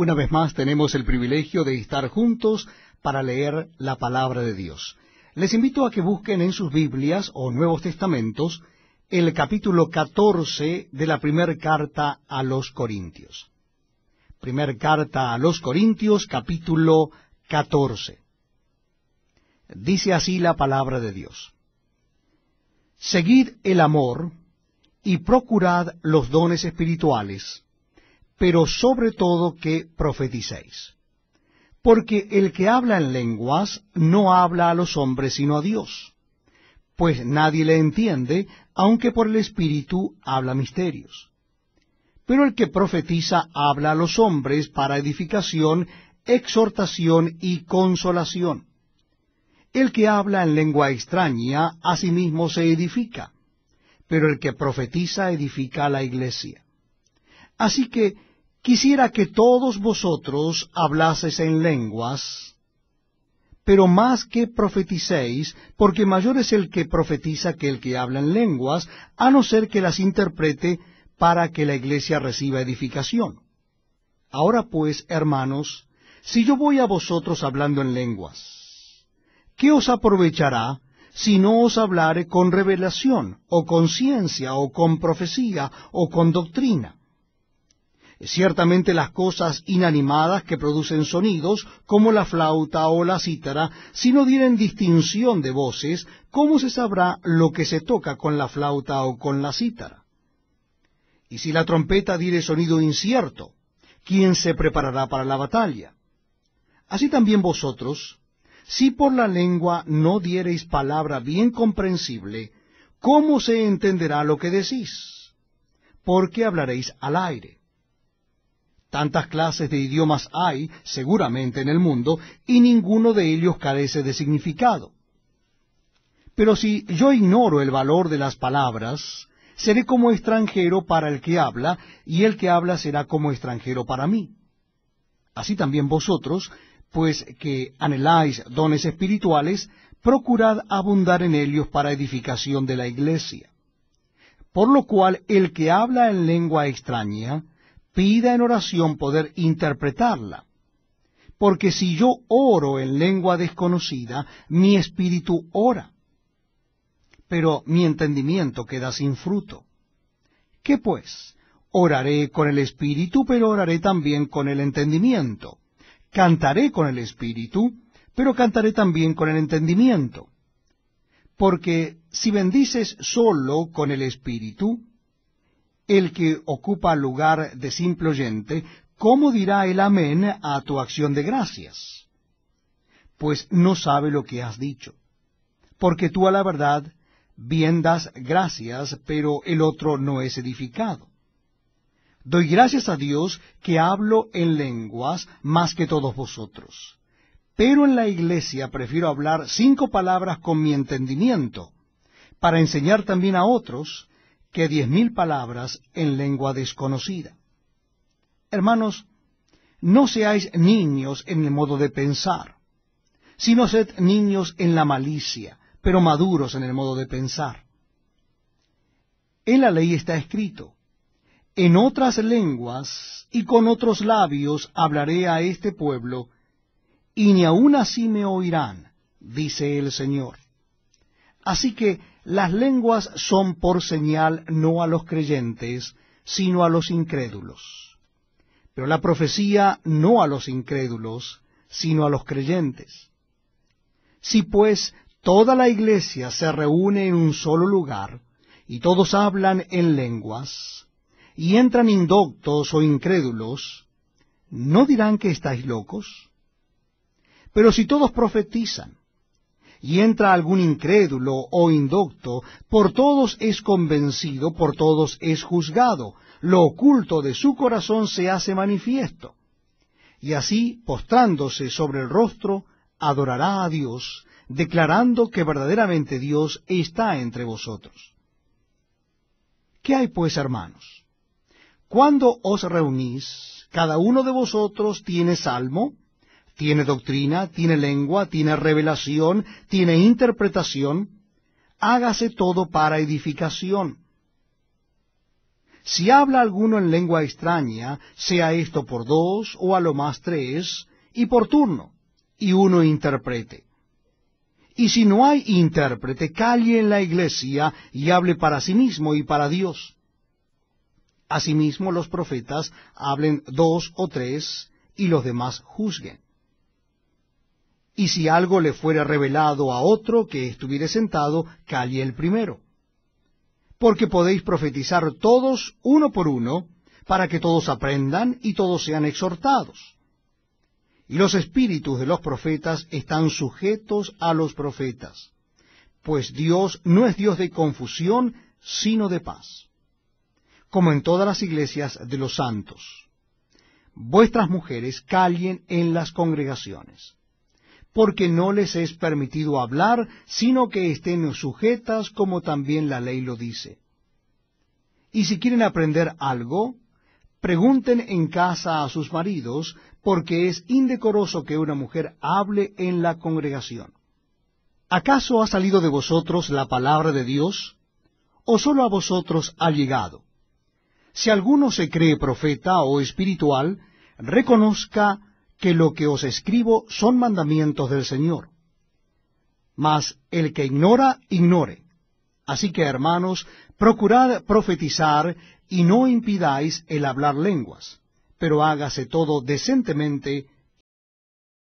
Una vez más tenemos el privilegio de estar juntos para leer la palabra de Dios. Les invito a que busquen en sus Biblias o Nuevos Testamentos el capítulo 14 de la primera carta a los Corintios. Primera carta a los Corintios, capítulo 14. Dice así la palabra de Dios. Seguid el amor y procurad los dones espirituales, pero sobre todo que profeticéis. Porque el que habla en lenguas no habla a los hombres sino a Dios, pues nadie le entiende, aunque por el Espíritu habla misterios. Pero el que profetiza habla a los hombres para edificación, exhortación y consolación. El que habla en lengua extraña a sí mismo se edifica, pero el que profetiza edifica a la iglesia. Así que quisiera que todos vosotros hablaseis en lenguas, pero más que profeticéis, porque mayor es el que profetiza que el que habla en lenguas, a no ser que las interprete para que la iglesia reciba edificación. Ahora pues, hermanos, si yo voy a vosotros hablando en lenguas, ¿qué os aprovechará si no os hablare con revelación, o con ciencia, o con profecía, o con doctrina? Ciertamente las cosas inanimadas que producen sonidos, como la flauta o la cítara, si no dieren distinción de voces, ¿cómo se sabrá lo que se toca con la flauta o con la cítara? Y si la trompeta diere sonido incierto, ¿quién se preparará para la batalla? Así también vosotros, si por la lengua no diereis palabra bien comprensible, ¿cómo se entenderá lo que decís? Porque hablaréis al aire. Tantas clases de idiomas hay, seguramente, en el mundo, y ninguno de ellos carece de significado. Pero si yo ignoro el valor de las palabras, seré como extranjero para el que habla, y el que habla será como extranjero para mí. Así también vosotros, pues que anheláis dones espirituales, procurad abundar en ellos para edificación de la iglesia. Por lo cual el que habla en lengua extraña, pida en oración poder interpretarla. Porque si yo oro en lengua desconocida, mi espíritu ora, pero mi entendimiento queda sin fruto. ¿Qué pues? Oraré con el espíritu, pero oraré también con el entendimiento. Cantaré con el espíritu, pero cantaré también con el entendimiento. Porque si bendices solo con el espíritu, el que ocupa lugar de simple oyente, ¿cómo dirá el amén a tu acción de gracias? Pues no sabe lo que has dicho. Porque tú a la verdad bien das gracias, pero el otro no es edificado. Doy gracias a Dios que hablo en lenguas más que todos vosotros. Pero en la iglesia prefiero hablar 5 palabras con mi entendimiento, para enseñar también a otros, que 10.000 palabras en lengua desconocida. Hermanos, no seáis niños en el modo de pensar, sino sed niños en la malicia, pero maduros en el modo de pensar. En la ley está escrito, en otras lenguas y con otros labios hablaré a este pueblo, y ni aun así me oirán, dice el Señor. Así que las lenguas son por señal no a los creyentes, sino a los incrédulos. Pero la profecía no a los incrédulos, sino a los creyentes. Si pues toda la iglesia se reúne en un solo lugar, y todos hablan en lenguas, y entran indoctos o incrédulos, ¿no dirán que estáis locos? Pero si todos profetizan, y entra algún incrédulo o indocto, por todos es convencido, por todos es juzgado, lo oculto de su corazón se hace manifiesto. Y así, postrándose sobre el rostro, adorará a Dios, declarando que verdaderamente Dios está entre vosotros. ¿Qué hay pues, hermanos? Cuando os reunís, cada uno de vosotros tiene salmo, tiene doctrina, tiene lengua, tiene revelación, tiene interpretación, hágase todo para edificación. Si habla alguno en lengua extraña, sea esto por dos, o a lo más tres, y por turno, y uno interprete. Y si no hay intérprete, calle en la iglesia y hable para sí mismo y para Dios. Asimismo, los profetas hablen dos o tres, y los demás juzguen. Y si algo le fuera revelado a otro que estuviere sentado, calle el primero. Porque podéis profetizar todos uno por uno, para que todos aprendan y todos sean exhortados. Y los espíritus de los profetas están sujetos a los profetas, pues Dios no es Dios de confusión, sino de paz. Como en todas las iglesias de los santos. Vuestras mujeres callen en las congregaciones, porque no les es permitido hablar, sino que estén sujetas como también la ley lo dice. Y si quieren aprender algo, pregunten en casa a sus maridos, porque es indecoroso que una mujer hable en la congregación. ¿Acaso ha salido de vosotros la palabra de Dios, o sólo a vosotros ha llegado? Si alguno se cree profeta o espiritual, reconozca que lo que os escribo son mandamientos del Señor. Mas el que ignora, ignore. Así que, hermanos, procurad profetizar y no impidáis el hablar lenguas, pero hágase todo decentemente